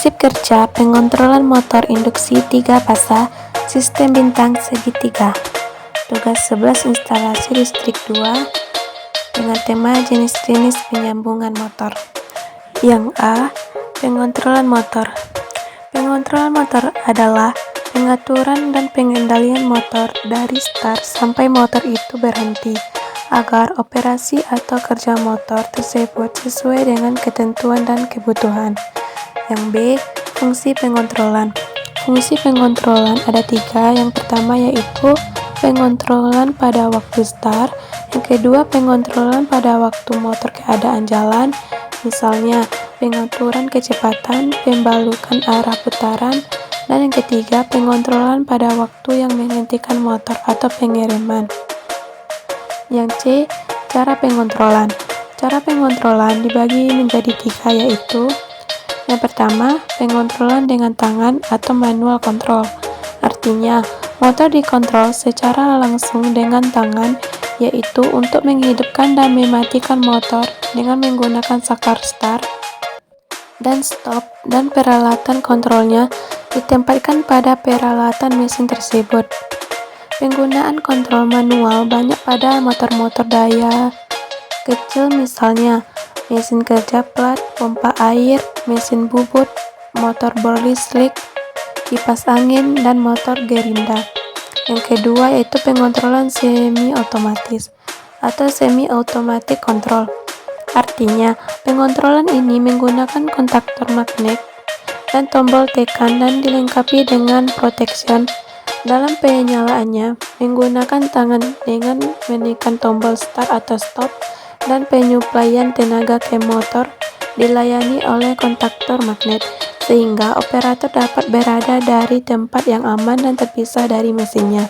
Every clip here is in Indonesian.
Prinsip kerja pengontrolan motor induksi 3 fasa sistem bintang segitiga. Tugas 11 instalasi listrik 2 dengan tema jenis-jenis penyambungan motor. Yang A. Pengontrolan motor. Pengontrolan motor adalah pengaturan dan pengendalian motor dari start sampai motor itu berhenti agar operasi atau kerja motor tersebut sesuai dengan ketentuan dan kebutuhan. Yang B. Fungsi pengontrolan. Fungsi pengontrolan ada 3. Yang pertama yaitu pengontrolan pada waktu start. Yang kedua pengontrolan pada waktu motor keadaan jalan, misalnya pengaturan kecepatan, pembalukan arah putaran. Dan yang ketiga pengontrolan pada waktu yang menghentikan motor atau pengereman. Yang C. Cara pengontrolan. Cara pengontrolan dibagi menjadi 3 yaitu yang pertama, pengontrolan dengan tangan atau manual control. Artinya, motor dikontrol secara langsung dengan tangan, yaitu untuk menghidupkan dan mematikan motor dengan menggunakan saklar start dan stop, dan peralatan kontrolnya ditempatkan pada peralatan mesin tersebut. Penggunaan kontrol manual banyak pada motor-motor daya kecil, misalnya mesin kerja plat, pompa air, mesin bubut, motor berlistrik, kipas angin, dan motor gerinda. Yang kedua yaitu pengontrolan semi-otomatis atau semi-automatic control. Artinya, pengontrolan ini menggunakan kontaktor magnet dan tombol tekan dan dilengkapi dengan protection. Dalam penyalaannya, menggunakan tangan dengan menekan tombol start atau stop, dan penyuplaian tenaga ke motor dilayani oleh kontaktor magnet, sehingga operator dapat berada dari tempat yang aman dan terpisah dari mesinnya.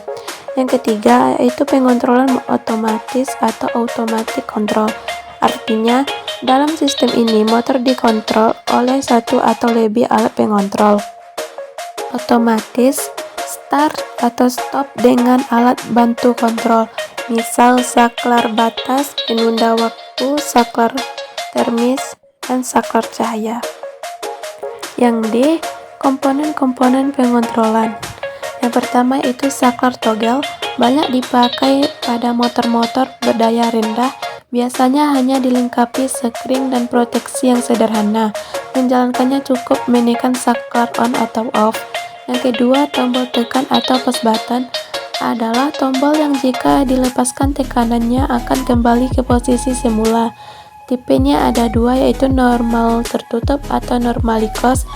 Yang ketiga yaitu pengontrolan otomatis atau automatic control. Artinya, dalam sistem ini motor dikontrol oleh satu atau lebih alat pengontrol. Otomatis, start atau stop dengan alat bantu kontrol, misal saklar batas, penunda waktu, saklar termis, dan saklar cahaya. Yang D. Komponen-komponen pengontrolan. Yang pertama itu saklar toggle, banyak dipakai pada motor-motor berdaya rendah, biasanya hanya dilengkapi skring dan proteksi yang sederhana. Menjalankannya cukup menekan saklar on atau off. Yang kedua, tombol tekan atau push button adalah tombol yang jika dilepaskan tekanannya akan kembali ke posisi semula. Tipenya ada 2 yaitu normal tertutup atau normally closed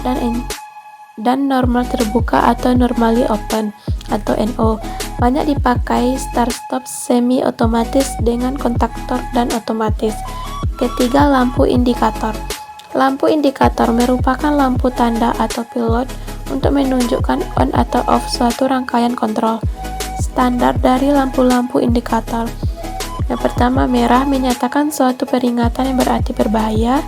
dan normal terbuka atau normally open atau NO. Banyak dipakai start stop semi otomatis dengan kontaktor dan otomatis. Ketiga, lampu indikator. Lampu indikator merupakan lampu tanda atau pilot untuk menunjukkan on atau off suatu rangkaian kontrol. Standar dari lampu-lampu indikator. Yang pertama, merah menyatakan suatu peringatan yang berarti berbahaya.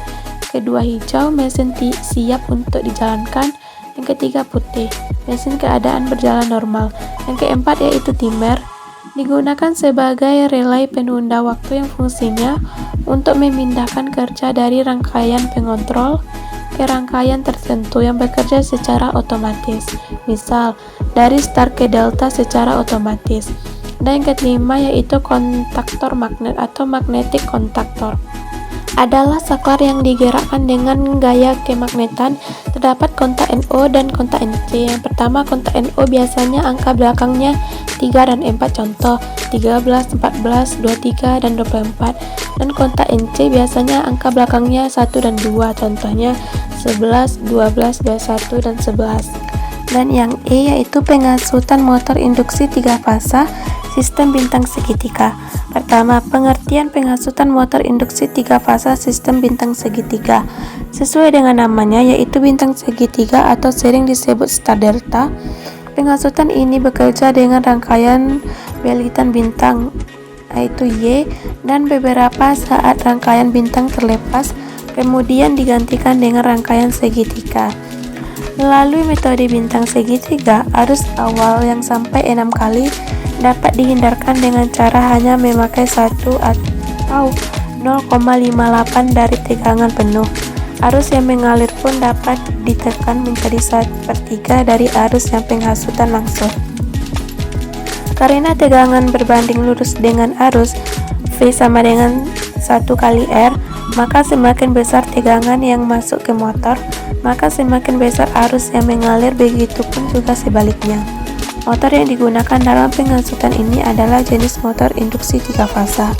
Kedua, hijau, mesin siap untuk dijalankan. Yang ketiga, putih, mesin keadaan berjalan normal. Yang keempat yaitu timer, digunakan sebagai relay penunda waktu yang fungsinya untuk memindahkan kerja dari rangkaian pengontrol ke rangkaian tertentu yang bekerja secara otomatis, misal dari start ke delta secara otomatis. Dan yang kelima yaitu kontaktor magnet atau magnetic kontaktor, adalah saklar yang digerakkan dengan gaya kemagnetan. Terdapat kontak NO dan kontak NC. Yang pertama, kontak NO biasanya angka belakangnya 3 dan 4, contoh 13, 14, 23, dan 24. Dan kontak NC biasanya angka belakangnya 1 dan 2, contohnya 11, 12, 21, dan 11. Dan yang E yaitu pengasutan motor induksi 3 fasa sistem bintang segitiga. Pertama, pengertian pengasutan motor induksi 3 fasa sistem bintang segitiga. Sesuai dengan namanya yaitu bintang segitiga atau sering disebut star delta. Pengasutan ini bekerja dengan rangkaian belitan bintang yaitu Y, dan beberapa saat rangkaian bintang terlepas kemudian digantikan dengan rangkaian segitiga. Melalui metode bintang segitiga, arus awal yang sampai 6 kali dapat dihindarkan dengan cara hanya memakai 1 atau 0,58 dari tegangan penuh. Arus yang mengalir pun dapat ditekan menjadi 1/3 dari arus yang penghasutan langsung. Karena tegangan berbanding lurus dengan arus, V sama dengan 1 kali R, maka semakin besar tegangan yang masuk ke motor, maka semakin besar arus yang mengalir, begitupun juga sebaliknya. Motor yang digunakan dalam penghasutan ini adalah jenis motor induksi 3 fasa.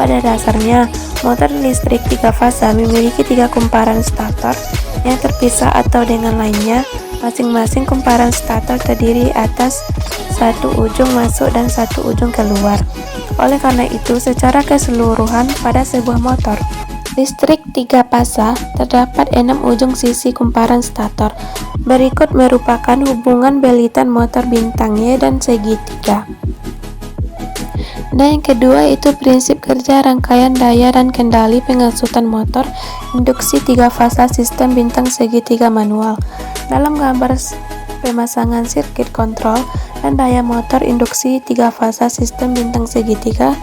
Pada dasarnya, motor listrik 3 fasa memiliki 3 kumparan stator yang terpisah atau dengan lainnya, masing-masing kumparan stator terdiri atas satu ujung masuk dan satu ujung keluar. Oleh karena itu, secara keseluruhan pada sebuah motor listrik 3 fasa terdapat 6 ujung sisi kumparan stator. Berikut merupakan hubungan belitan motor bintang Y dan segitiga. Dan yang kedua itu prinsip kerja rangkaian daya dan kendali penghasutan motor induksi 3 fasa sistem bintang segitiga manual. Dalam gambar pemasangan sirkuit kontrol dan daya motor induksi 3 fasa sistem bintang segitiga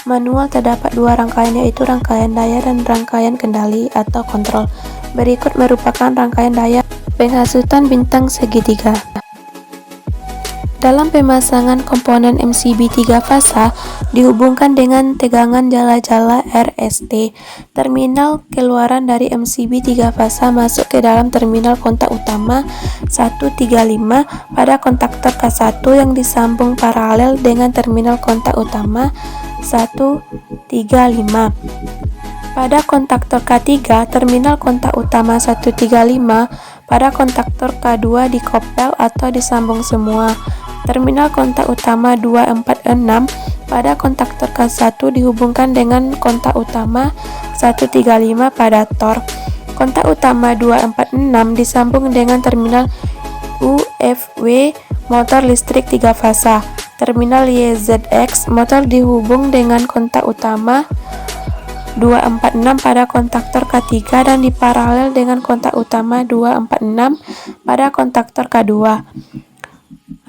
manual terdapat 2 rangkaian, yaitu rangkaian daya dan rangkaian kendali atau kontrol. Berikut merupakan rangkaian daya penghasutan bintang segitiga. Dalam pemasangan komponen MCB 3 fasa dihubungkan dengan tegangan jala-jala RST. Terminal keluaran dari MCB 3 fasa masuk ke dalam terminal kontak utama 135 pada kontaktor K1 yang disambung paralel dengan terminal kontak utama 135. Pada kontaktor K3, terminal kontak utama 135 pada kontaktor K2 dikopel atau disambung semua. Terminal kontak utama 246 pada kontaktor K1 dihubungkan dengan kontak utama 135 pada tor. Kontak utama 246 disambung dengan terminal UFW motor listrik 3 fasa. Terminal YZX motor dihubung dengan kontak utama 246 pada kontaktor K3 dan diparalel dengan kontak utama 246 pada kontaktor K2.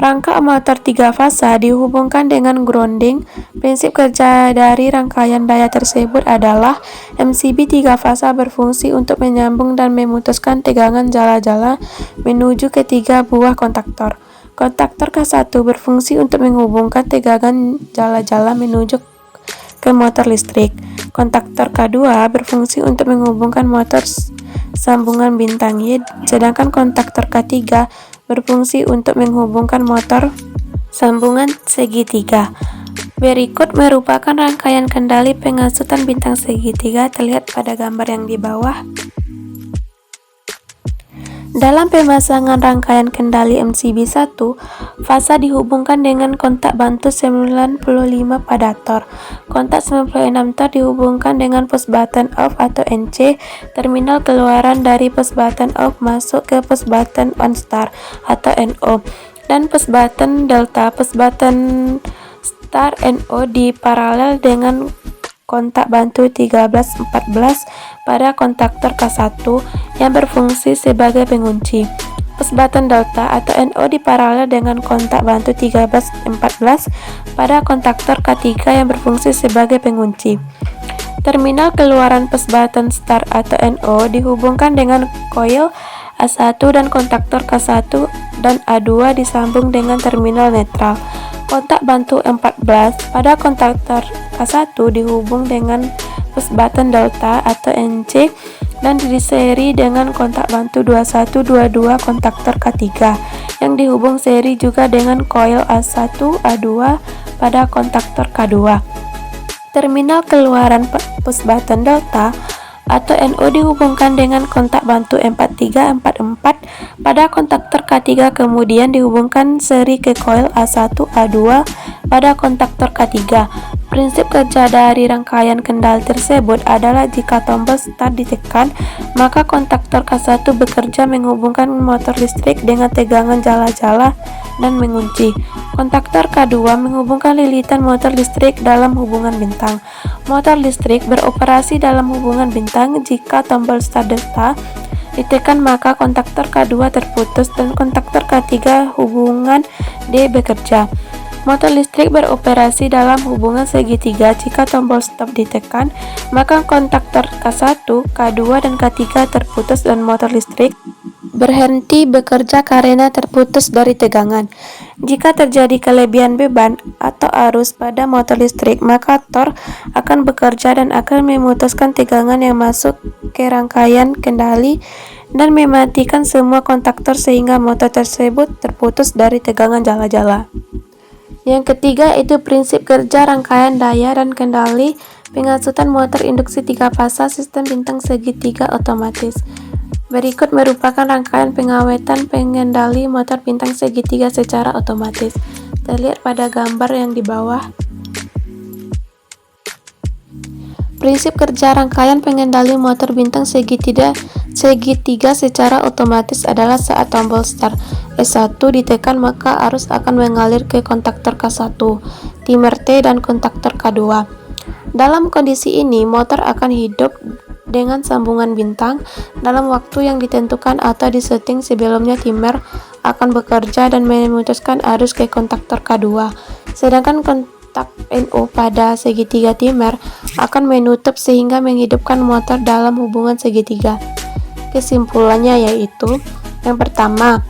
Rangka motor 3 fasa dihubungkan dengan grounding. Prinsip kerja dari rangkaian daya tersebut adalah MCB 3 fasa berfungsi untuk menyambung dan memutuskan tegangan jala-jala menuju ke 3 buah kontaktor. Kontaktor K1 berfungsi untuk menghubungkan tegangan jala-jala menuju ke motor listrik. Kontaktor K2 berfungsi untuk menghubungkan motor sambungan bintang Y, sedangkan kontaktor K3 berfungsi untuk menghubungkan motor sambungan segitiga. Berikut merupakan rangkaian kendali penghasutan bintang segitiga, terlihat pada gambar yang di bawah. Dalam pemasangan rangkaian kendali MCB 1, fasa dihubungkan dengan kontak bantu 95 pada tor. Kontak 96 tor dihubungkan dengan push button off atau NC. Terminal keluaran dari push button off masuk ke push button on start atau NO. Dan push button delta push button start NO di paralel dengan kontak bantu 13-14 pada kontaktor K1 yang berfungsi sebagai pengunci. Push button delta atau NO di paralel dengan kontak bantu 13-14 pada kontaktor K3 yang berfungsi sebagai pengunci. Terminal keluaran push button start atau NO dihubungkan dengan coil A1 dan kontaktor K1 dan A2 disambung dengan terminal netral. Kontak bantu 14 pada kontaktor K1 dihubung dengan push button delta atau NC dan diseri dengan kontak bantu 2122 kontaktor K3 yang dihubung seri juga dengan coil A1 A2 pada kontaktor K2. Terminal keluaran push button delta atau NO dihubungkan dengan kontak bantu 4344 pada kontaktor K3, kemudian dihubungkan seri ke coil A1 A2 pada kontaktor K3. Prinsip kerja dari rangkaian kendali tersebut adalah jika tombol start ditekan, maka kontaktor K1 bekerja menghubungkan motor listrik dengan tegangan jala-jala dan mengunci. Kontaktor K2 menghubungkan lilitan motor listrik dalam hubungan bintang. Motor listrik beroperasi dalam hubungan bintang jika tombol start delta ditekan, maka kontaktor K2 terputus dan kontaktor K3 hubungan D bekerja. Motor listrik beroperasi dalam hubungan segitiga. Jika tombol stop ditekan, maka kontaktor K1, K2, dan K3 terputus dan motor listrik berhenti bekerja karena terputus dari tegangan. Jika terjadi kelebihan beban atau arus pada motor listrik, maka tor akan bekerja dan akan memutuskan tegangan yang masuk ke rangkaian kendali dan mematikan semua kontaktor sehingga motor tersebut terputus dari tegangan jala-jala. Yang ketiga itu prinsip kerja rangkaian daya dan kendali pengasutan motor induksi 3 fasa sistem bintang segitiga otomatis. Berikut merupakan rangkaian pengawetan pengendali motor bintang segitiga secara otomatis. Terlihat pada gambar yang di bawah. Prinsip kerja rangkaian pengendali motor bintang segitiga secara otomatis adalah saat tombol start S1 ditekan maka arus akan mengalir ke kontaktor K1, timer T, dan kontaktor K2. Dalam kondisi ini, motor akan hidup dengan sambungan bintang dalam waktu yang ditentukan atau disetting sebelumnya. Timer akan bekerja dan memutuskan arus ke kontaktor K2, sedangkan kontak NO pada segitiga timer akan menutup sehingga menghidupkan motor dalam hubungan segitiga. Kesimpulannya yaitu, yang pertama,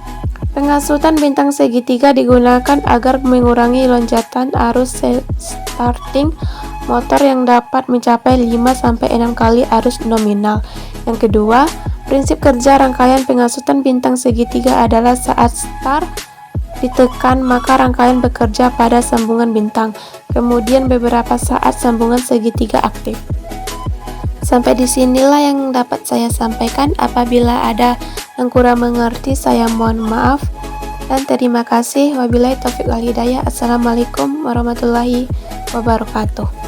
pengasutan bintang segitiga digunakan agar mengurangi lonjakan arus starting motor yang dapat mencapai 5-6 kali arus nominal. Yang kedua, prinsip kerja rangkaian pengasutan bintang segitiga adalah saat start ditekan maka rangkaian bekerja pada sambungan bintang, kemudian beberapa saat sambungan segitiga aktif. Sampai disinilah yang dapat saya sampaikan. Apabila ada yang kurang mengerti, saya mohon maaf dan terima kasih. Wabillahi taufiq wal hidayah. Assalamualaikum warahmatullahi wabarakatuh.